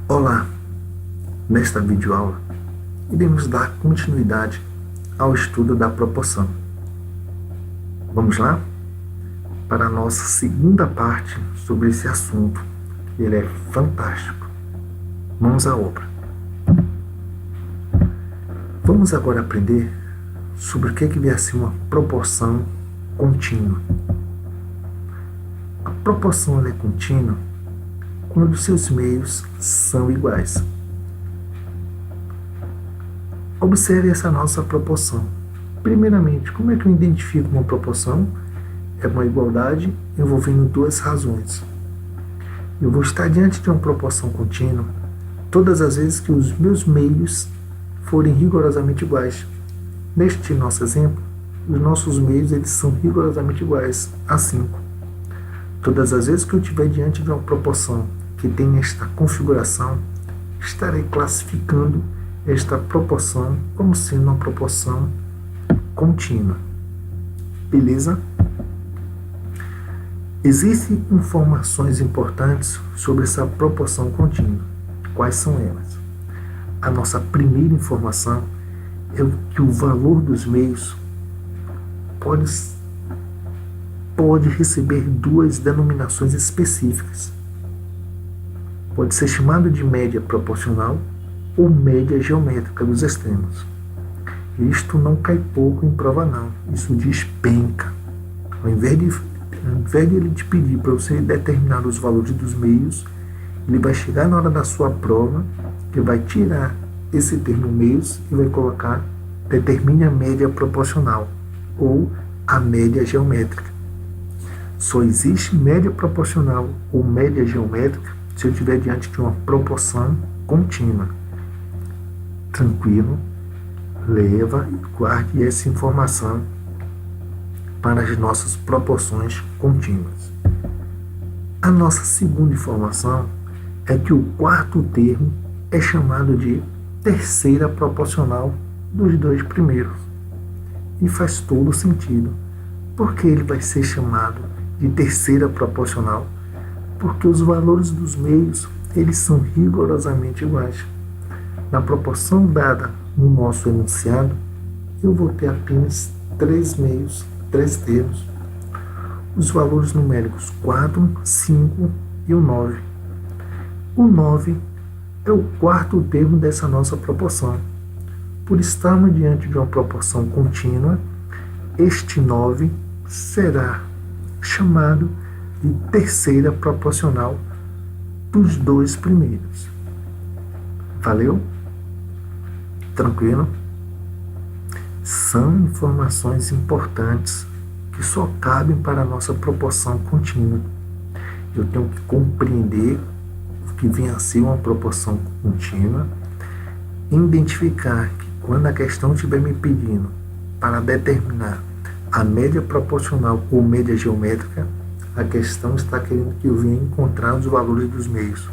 Olá! Nesta videoaula, iremos dar continuidade ao estudo da proporção. Vamos lá? Para a nossa segunda parte sobre esse assunto. Ele é fantástico. Mãos à obra. Vamos agora aprender sobre o que vem a ser uma proporção contínua. A proporção é contínua quando seus meios são iguais. Observe essa nossa proporção. Primeiramente, como é que eu identifico uma proporção? É uma igualdade envolvendo duas razões. Eu vou estar diante de uma proporção contínua todas as vezes que os meus meios forem rigorosamente iguais. Neste nosso exemplo, os nossos meios eles são rigorosamente iguais a 5. Todas as vezes que eu estiver diante de uma proporção que tem esta configuração, estarei classificando esta proporção como sendo uma proporção contínua. Beleza? Existem informações importantes sobre essa proporção contínua. Quais são elas? A nossa primeira informação é que o valor dos meios pode receber duas denominações específicas. Pode ser chamado de média proporcional ou média geométrica dos extremos. Isto não cai pouco em prova não, isso despenca. Ao invés de ele te pedir para você determinar os valores dos meios, ele vai chegar na hora da sua prova, que vai tirar esse termo meios e vai colocar determine a média proporcional ou a média geométrica. Só existe média proporcional ou média geométrica se eu estiver diante de uma proporção contínua. Tranquilo, leva e guarde essa informação para as nossas proporções contínuas. A nossa segunda informação é que o quarto termo é chamado de terceira proporcional dos dois primeiros. E faz todo sentido. Por que ele vai ser chamado de terceira proporcional? Porque os valores dos meios eles são rigorosamente iguais. Na proporção dada no nosso enunciado, eu vou ter apenas três termos. Os valores numéricos 4, 5 e o 9. O 9 é o quarto termo dessa nossa proporção. Por estarmos diante de uma proporção contínua, este 9 será chamado de terceira proporcional dos dois primeiros. Valeu? Tranquilo? São informações importantes que só cabem para a nossa proporção contínua. Eu tenho que compreender o que vem a ser uma proporção contínua, identificar que quando a questão estiver me pedindo para determinar a média proporcional ou média geométrica, a questão está querendo que eu venha encontrar os valores dos meios.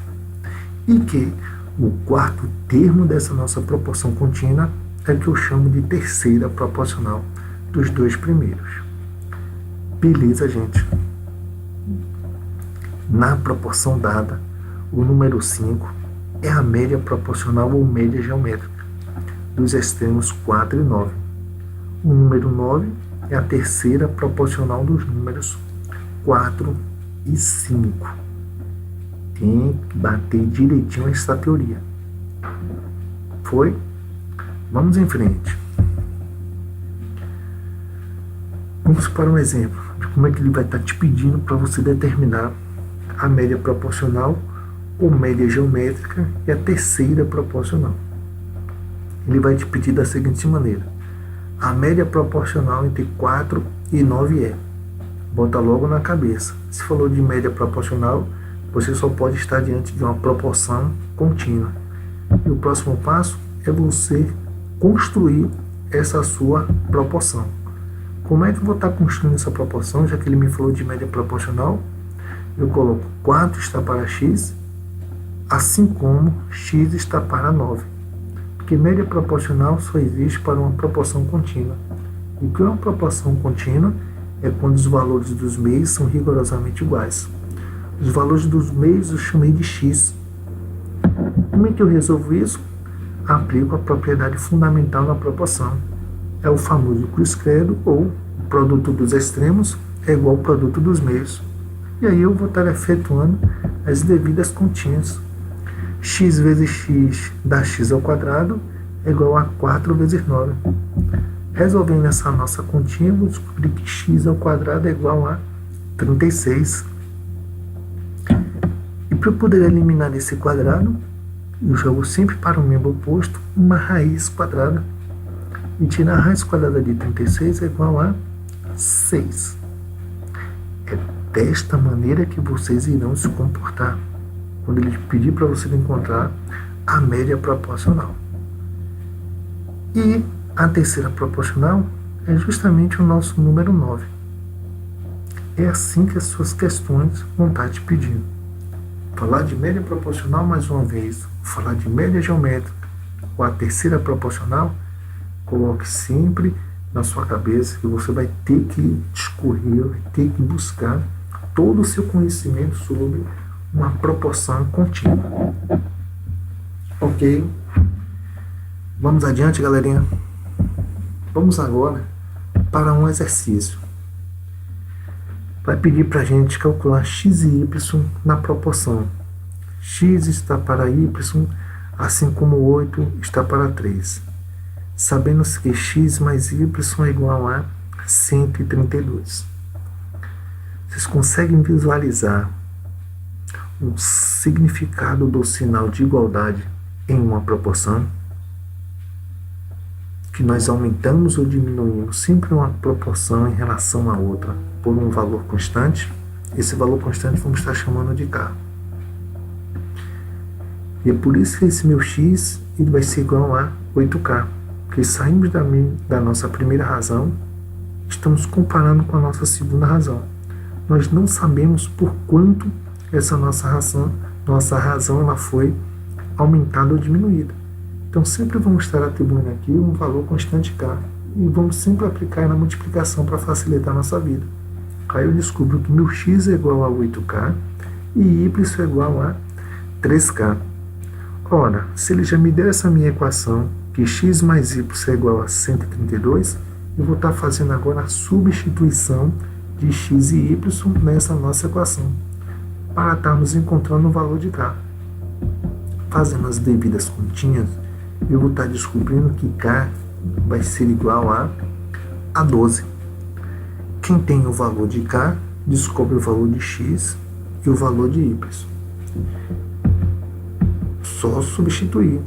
E que o quarto termo dessa nossa proporção contínua é que eu chamo de terceira proporcional dos dois primeiros. Beleza, gente? Na proporção dada, o número 5 é a média proporcional ou média geométrica dos extremos 4 e 9. O número 9 é a terceira proporcional dos números 4 e 5. Tem que bater direitinho essa teoria. Foi? Vamos em frente. Vamos para um exemplo de como é que ele vai estar te pedindo para você determinar a média proporcional ou média geométrica e a terceira proporcional. Ele vai te pedir da seguinte maneira: a média proporcional entre 4 e 9 é. Bota logo na cabeça. Se falou de média proporcional, você só pode estar diante de uma proporção contínua. E o próximo passo é você construir essa sua proporção. Como é que eu vou estar construindo essa proporção, já que ele me falou de média proporcional? Eu coloco 4 está para x, assim como x está para 9. Porque média proporcional só existe para uma proporção contínua. E o que é uma proporção contínua? É quando os valores dos meios são rigorosamente iguais. Os valores dos meios eu chamei de x. Como é que eu resolvo isso? Aplico a propriedade fundamental da proporção. É o famoso cruz credo, ou o produto dos extremos é igual ao produto dos meios. E aí eu vou estar efetuando as devidas continhas. X vezes x dá x ao quadrado é igual a 4 vezes 9. Resolvendo essa nossa continha, eu vou descobrir que x ao quadrado é igual a 36. E para eu poder eliminar esse quadrado, eu jogo sempre para o membro oposto uma raiz quadrada. E tirar a raiz quadrada de 36 é igual a 6. É desta maneira que vocês irão se comportar quando ele pedir para você encontrar a média proporcional. E a terceira proporcional é justamente o nosso número 9. É assim que as suas questões vão estar te pedindo. Falar de média proporcional mais uma vez, falar de média geométrica ou a terceira proporcional, coloque sempre na sua cabeça que você vai ter que discorrer, vai ter que buscar todo o seu conhecimento sobre uma proporção contínua. Ok? Vamos adiante, galerinha. Vamos agora para um exercício. Vai pedir para a gente calcular x e y na proporção. X está para y, assim como 8 está para 3. Sabemos que x mais y é igual a 132. Vocês conseguem visualizar o significado do sinal de igualdade em uma proporção? Que nós aumentamos ou diminuímos sempre uma proporção em relação a outra por um valor constante. Esse valor constante vamos estar chamando de k. E é por isso que esse meu x ele vai ser igual a 8k. Porque saímos da nossa primeira razão, estamos comparando com a nossa segunda razão. Nós não sabemos por quanto essa nossa razão ela foi aumentada ou diminuída. Então sempre vamos estar atribuindo aqui um valor constante k e vamos sempre aplicar na multiplicação para facilitar a nossa vida. Aí eu descubro que meu x é igual a 8k e y é igual a 3k. Ora, se ele já me deu essa minha equação, que x mais y é igual a 132, eu vou estar fazendo agora a substituição de x e y nessa nossa equação, para estarmos encontrando o valor de k. Fazendo as devidas continhas, eu vou estar descobrindo que k vai ser igual a 12. Quem tem o valor de k, descobre o valor de x e o valor de y. Só substituir.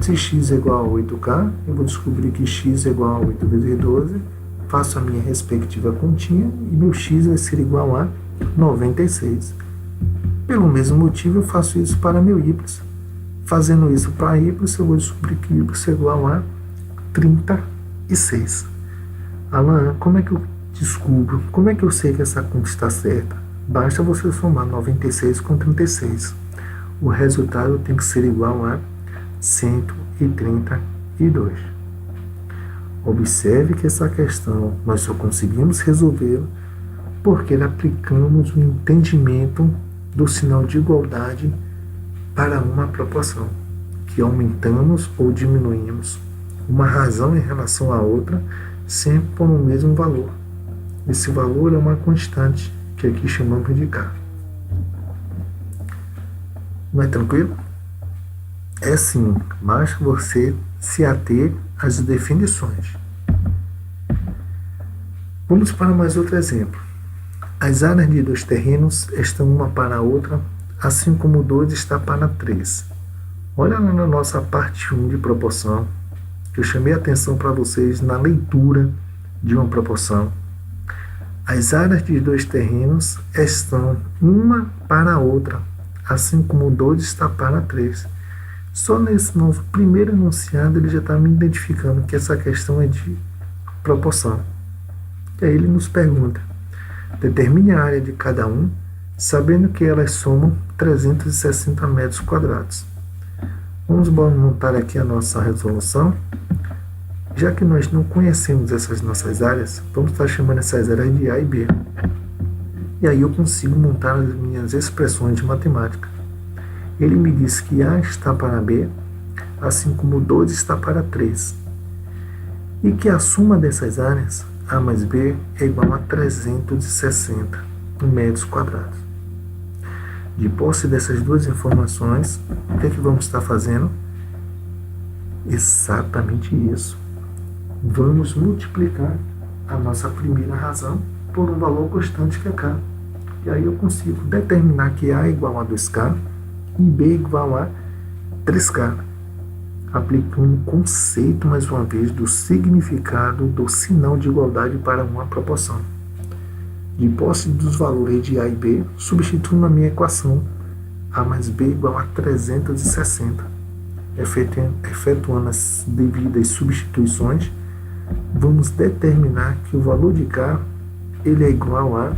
Se x é igual a 8k, eu vou descobrir que x é igual a 8 vezes 12, faço a minha respectiva continha e meu x vai ser igual a 96. Pelo mesmo motivo, eu faço isso para meu y. Fazendo isso para y, eu vou descobrir que y é igual a 36. Alan, como é que eu descubro? Como é que eu sei que essa conta está certa? Basta você somar 96 com 36. O resultado tem que ser igual a 132. Observe que essa questão nós só conseguimos resolvê-la porque aplicamos o entendimento do sinal de igualdade para uma proporção, que aumentamos ou diminuímos uma razão em relação à outra sempre por um mesmo valor. Esse valor é uma constante, que aqui chamamos de k. Não é tranquilo? É sim, mas você se ater às definições. Vamos para mais outro exemplo. As áreas de dois terrenos estão uma para a outra, assim como 2 está para 3. Olha lá na nossa parte 1 de proporção, que eu chamei a atenção para vocês na leitura de uma proporção. As áreas de dois terrenos estão uma para a outra, assim como 2 está para 3. Só nesse nosso primeiro enunciado ele já está me identificando que essa questão é de proporção. E aí ele nos pergunta: determine a área de cada um, sabendo que elas somam 360 metros quadrados. Vamos montar aqui a nossa resolução. Já que nós não conhecemos essas nossas áreas, vamos estar chamando essas áreas de A e B. E aí eu consigo montar as minhas expressões de matemática. Ele me disse que A está para B, assim como 2 está para 3. E que a soma dessas áreas, A mais B, é igual a 360 metros quadrados. De posse dessas duas informações, o que é que vamos estar fazendo? Exatamente isso. Vamos multiplicar a nossa primeira razão por um valor constante que é K. E aí eu consigo determinar que A é igual a 2K e B é igual a 3K. Aplicando o conceito, mais uma vez, do significado do sinal de igualdade para uma proporção. De posse dos valores de A e B, substituo na minha equação A mais B igual a 360. Efetuando as devidas substituições, vamos determinar que o valor de K ele é igual a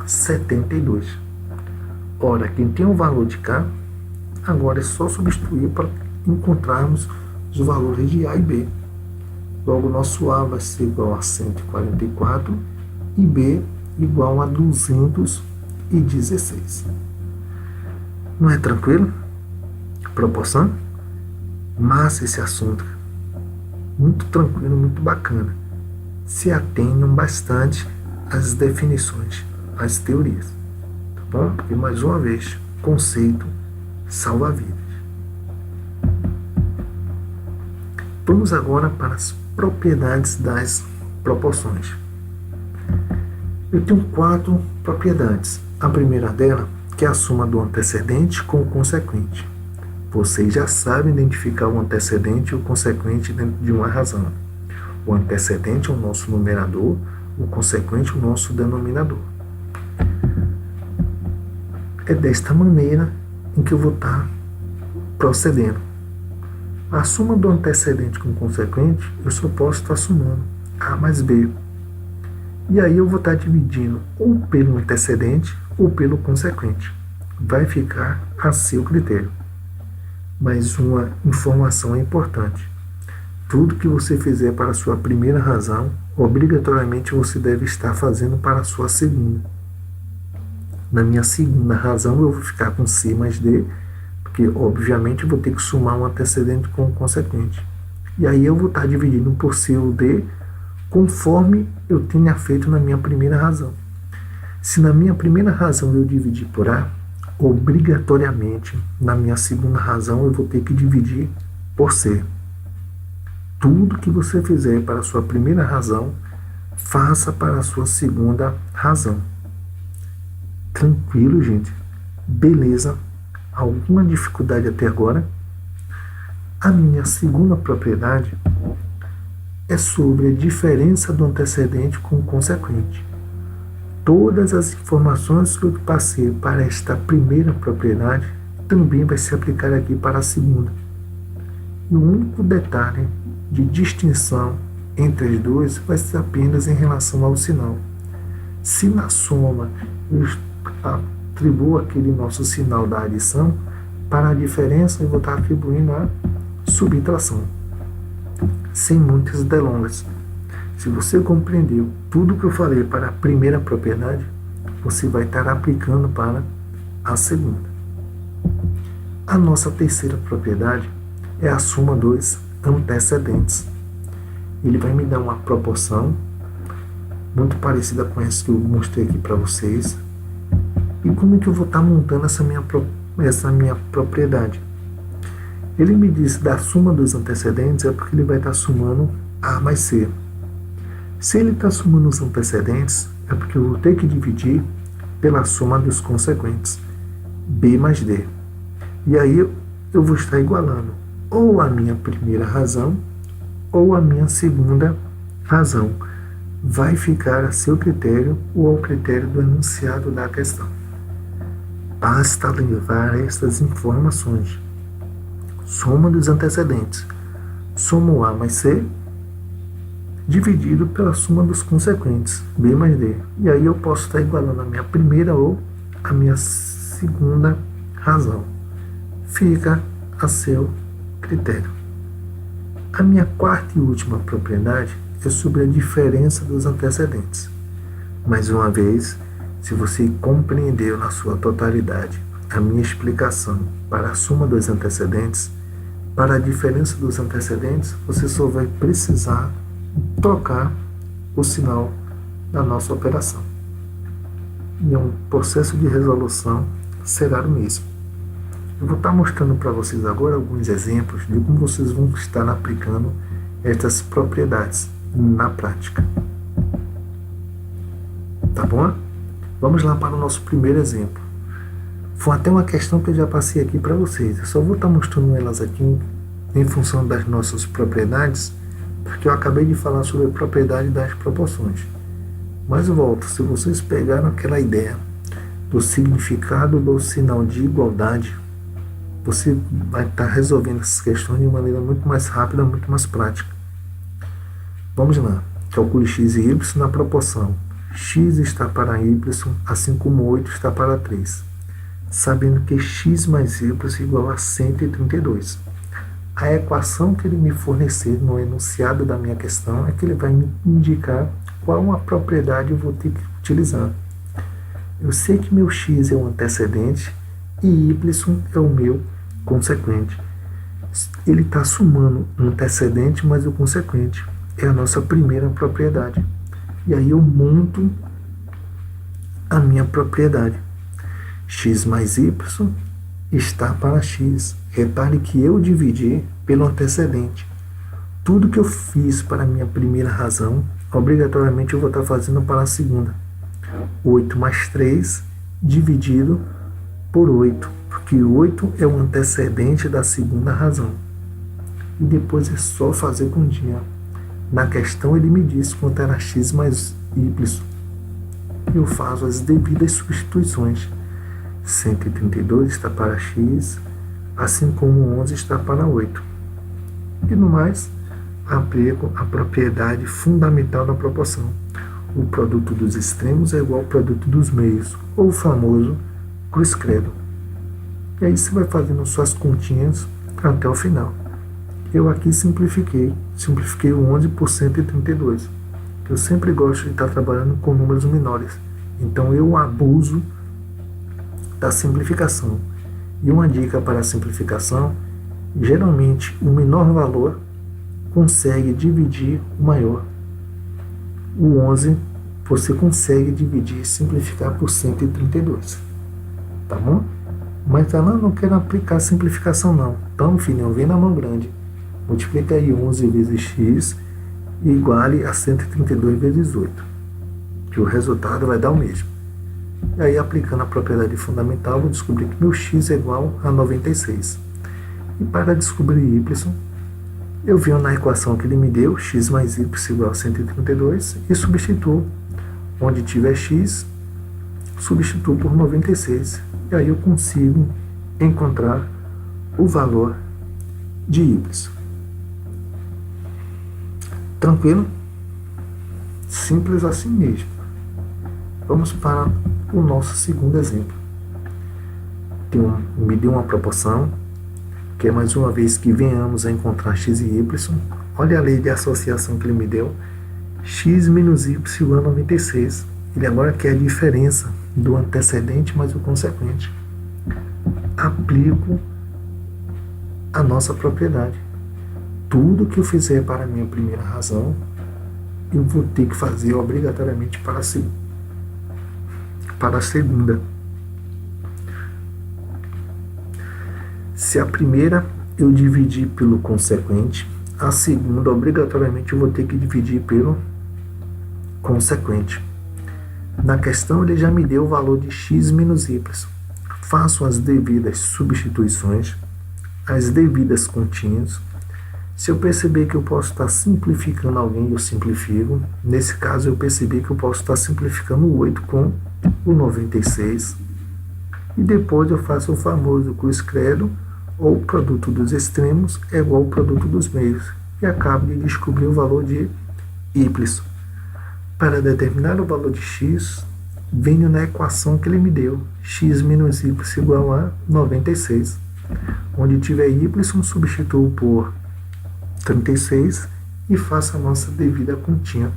72. Ora, quem tem o valor de K, agora é só substituir para encontrarmos os valores de A e B. Logo, nosso A vai ser igual a 144 e B igual a 216. Não é tranquilo? Proporção? Massa esse assunto. Muito tranquilo, muito bacana. Se atenham bastante às definições, às teorias. Tá bom? Porque, mais uma vez, conceito salva vidas. Vamos agora para as propriedades das proporções. Eu tenho 4 propriedades. A primeira dela, que é a soma do antecedente com o consequente. Vocês já sabem identificar o antecedente e o consequente dentro de uma razão. O antecedente é o nosso numerador, o consequente é o nosso denominador. É desta maneira em que eu vou estar procedendo. A soma do antecedente com o consequente, eu só posso estar somando A mais B. E aí eu vou estar dividindo ou pelo antecedente ou pelo consequente. Vai ficar a seu critério. Mas uma informação é importante. Tudo que você fizer para a sua primeira razão, obrigatoriamente você deve estar fazendo para a sua segunda. Na minha segunda razão eu vou ficar com C mais D, porque obviamente eu vou ter que somar um antecedente com o consequente. E aí eu vou estar dividindo por C ou D conforme eu tenha feito na minha primeira razão. Se na minha primeira razão eu dividir por A, obrigatoriamente na minha segunda razão eu vou ter que dividir por C. Tudo que você fizer para a sua primeira razão, faça para a sua segunda razão. Tranquilo, gente? Beleza? Alguma dificuldade até agora? A minha segunda propriedade é sobre a diferença do antecedente com o consequente. Todas as informações que eu passei para esta primeira propriedade também vai se aplicar aqui para a segunda. E o único detalhe de distinção entre as duas vai ser apenas em relação ao sinal. Se na soma eu atribuo aquele nosso sinal da adição, para a diferença eu vou estar atribuindo a subtração. Sem muitas delongas. Se você compreendeu tudo que eu falei para a primeira propriedade, você vai estar aplicando para a segunda. A nossa terceira propriedade é a soma dos antecedentes. Ele vai me dar uma proporção muito parecida com essa que eu mostrei aqui para vocês. E como é que eu vou estar montando essa minha propriedade? Ele me disse da soma dos antecedentes é porque ele vai estar somando A mais C. Se ele está somando os antecedentes, é porque eu vou ter que dividir pela soma dos consequentes, B mais D. E aí eu vou estar igualando ou a minha primeira razão ou a minha segunda razão. Vai ficar a seu critério ou ao critério do enunciado da questão. Basta levar estas informações. Soma dos antecedentes. Somo A mais C dividido pela soma dos consequentes, B mais D. E aí eu posso estar igualando a minha primeira ou a minha segunda razão. Fica a seu critério. A minha quarta e última propriedade é sobre a diferença dos antecedentes. Mais uma vez, se você compreendeu na sua totalidade a minha explicação para a soma dos antecedentes, para a diferença dos antecedentes, você só vai precisar trocar o sinal da nossa operação. E um processo de resolução será o mesmo. Eu vou estar mostrando para vocês agora alguns exemplos de como vocês vão estar aplicando estas propriedades na prática. Tá bom? Vamos lá para o nosso primeiro exemplo. Foi até uma questão que eu já passei aqui para vocês. Eu só vou estar mostrando elas aqui em função das nossas propriedades, porque eu acabei de falar sobre a propriedade das proporções. Mas volto, se vocês pegaram aquela ideia do significado do sinal de igualdade, você vai estar resolvendo essas questões de maneira muito mais rápida, muito mais prática. Vamos lá. Calcule x e y na proporção x está para y, assim como 8 está para 3, sabendo que x mais y é igual a 132. A equação que ele me fornecer no enunciado da minha questão é que ele vai me indicar qual a propriedade eu vou ter que utilizar. Eu sei que meu x é o antecedente e y é o meu consequente. Ele está somando o antecedente mais o consequente. É a nossa primeira propriedade. E aí eu monto a minha propriedade. X mais y está para x. Repare que eu dividi pelo antecedente. Tudo que eu fiz para a minha primeira razão, obrigatoriamente eu vou estar fazendo para a segunda. 8 mais 3 dividido por 8, porque 8 é o antecedente da segunda razão. E depois é só fazer continha. Na questão ele me disse quanto era x mais y. Eu faço as devidas substituições. 132 está para x, assim como 11 está para 8. E no mais, aplico a propriedade fundamental da proporção. O produto dos extremos é igual ao produto dos meios, ou o famoso cruz-credo. E aí você vai fazendo suas continhas até o final. Eu aqui simplifiquei o 11 por 132. Eu sempre gosto de estar trabalhando com números menores, então eu abuso da simplificação. E uma dica para a simplificação: geralmente o menor valor consegue dividir o maior. O 11 você consegue dividir e simplificar por 132. Tá bom? Mas ela não quer aplicar simplificação não. Então, filhão, vem na mão grande. Multiplica aí 11 vezes x iguale a 132 vezes 8. Que o resultado vai dar o mesmo. E aí, aplicando a propriedade fundamental, vou descobrir que meu x é igual a 96. E para descobrir y, eu venho na equação que ele me deu, x mais y igual a 132, e substituo. Onde tiver x, substituo por 96. E aí eu consigo encontrar o valor de y. Tranquilo? Simples assim mesmo. Vamos para o nosso segundo exemplo. Me deu uma proporção, que é mais uma vez que venhamos a encontrar x e y. Olha a lei de associação que ele me deu. X menos y igual a 96. Ele agora quer a diferença do antecedente mais o consequente. Aplico a nossa propriedade. Tudo que eu fizer para a minha primeira razão, eu vou ter que fazer obrigatoriamente para a segunda. Se a primeira eu dividir pelo consequente, a segunda obrigatoriamente eu vou ter que dividir pelo consequente. Na questão ele já me deu o valor de x menos y. Faço as devidas substituições, as devidas continhas. Se eu perceber que eu posso estar simplificando alguém, eu simplifico. Nesse caso, eu percebi que eu posso estar simplificando o 8 com o 96. E depois eu faço o famoso cruz-credo, ou o produto dos extremos é igual ao produto dos meios. E acabo de descobrir o valor de y. Para determinar o valor de x, venho na equação que ele me deu. X menos y igual a 96. Onde tiver y, substituo por 36 e faço a nossa devida continha.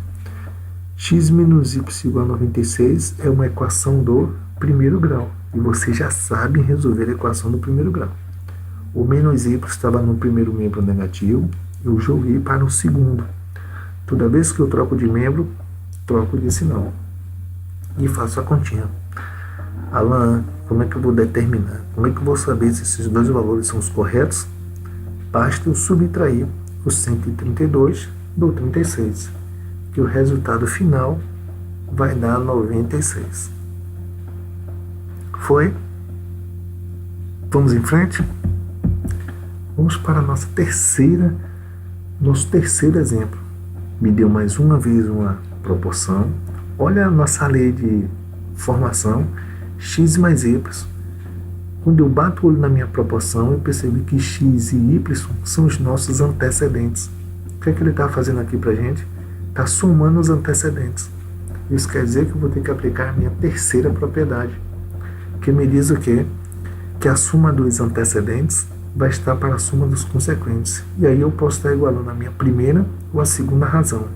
X menos y igual a 96 é uma equação do primeiro grau. e você já sabe resolver a equação do primeiro grau. O menos y estava no primeiro membro negativo, eu joguei para o segundo. Toda vez que eu troco de membro, troco de sinal e faço a continha. Alan, como é que eu vou determinar? Como é que eu vou saber se esses dois valores são os corretos? Basta eu subtrair o 132 do 36, que o resultado final vai dar 96. Foi? Vamos em frente? Vamos para a nosso terceiro exemplo. Me deu mais uma vez uma proporção. Olha a nossa lei de formação, x mais y. Quando eu bato o olho na minha proporção, eu percebi que x e y são os nossos antecedentes. O que é que ele está fazendo aqui para a gente? Está somando os antecedentes. Isso quer dizer que eu vou ter que aplicar a minha terceira propriedade, que me diz o quê? Que a soma dos antecedentes vai estar para a soma dos consequentes. E aí eu posso estar igualando a minha primeira ou a segunda razão.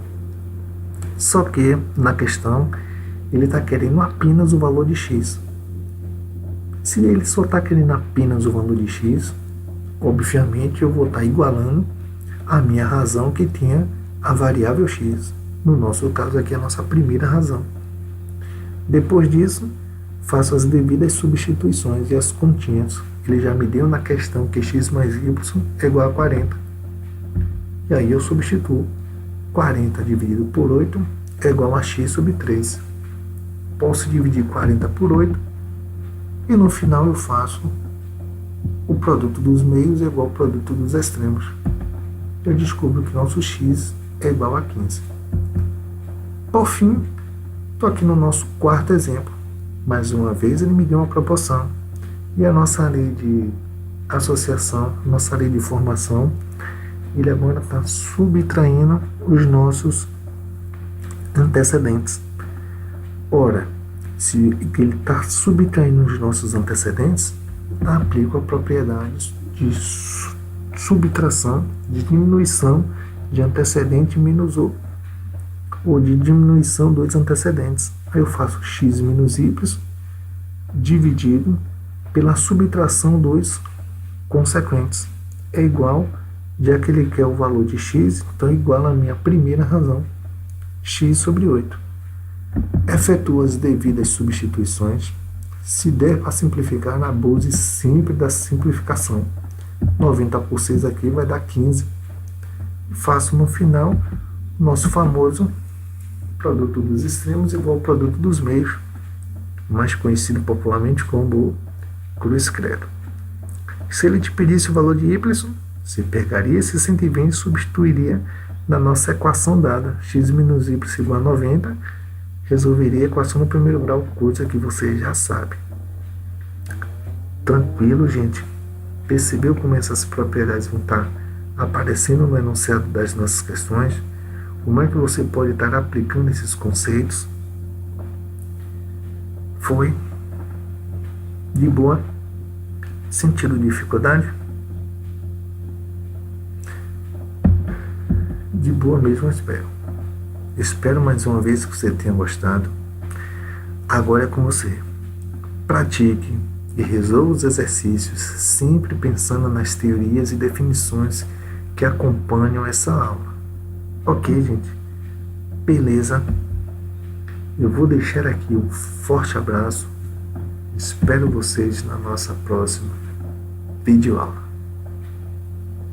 Só que, na questão, ele está querendo apenas o valor de x. Se ele só está querendo apenas o valor de x, obviamente eu vou estar igualando a minha razão que tinha a variável x. No nosso caso aqui, a nossa primeira razão. Depois disso, faço as devidas substituições e as continhas. Ele já me deu na questão que x mais y é igual a 40. E aí eu substituo. 40 dividido por 8 é igual a x sobre 3. Posso dividir 40 por 8 e no final eu faço o produto dos meios é igual ao produto dos extremos. Eu descubro que nosso x é igual a 15. Por fim, estou aqui no nosso quarto exemplo. Mais uma vez ele me deu uma proporção. E a nossa lei de associação, nossa lei de formação, ele agora está subtraindo os nossos antecedentes. Ora, se ele está subtraindo os nossos antecedentes, aplico a propriedade de subtração, de diminuição de antecedente menos o, ou de diminuição dos antecedentes. Aí eu faço x menos y dividido pela subtração dos consequentes. É igual, já que ele quer o valor de x, então é igual à minha primeira razão, x sobre 8. Efetuo as devidas substituições. Se der para simplificar, abuse sempre da simplificação. 90 por 6 aqui vai dar 15. Faço no final o nosso famoso produto dos extremos igual ao produto dos meios, mais conhecido popularmente como cruz credo. Se ele te pedisse o valor de y, você pegaria esse 120 e substituiria na nossa equação dada, x menos y igual a 90, resolveria a equação no primeiro grau, coisa que você já sabe. Tranquilo, gente? Percebeu como essas propriedades vão estar aparecendo no enunciado das nossas questões? Como é que você pode estar aplicando esses conceitos? Foi? De boa? Sentido dificuldade? De boa mesmo, eu espero. Espero mais uma vez que você tenha gostado. Agora é com você. Pratique e resolva os exercícios sempre pensando nas teorias e definições que acompanham essa aula. Ok, gente? Beleza? Eu vou deixar aqui um forte abraço. Espero vocês na nossa próxima videoaula.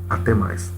Até mais.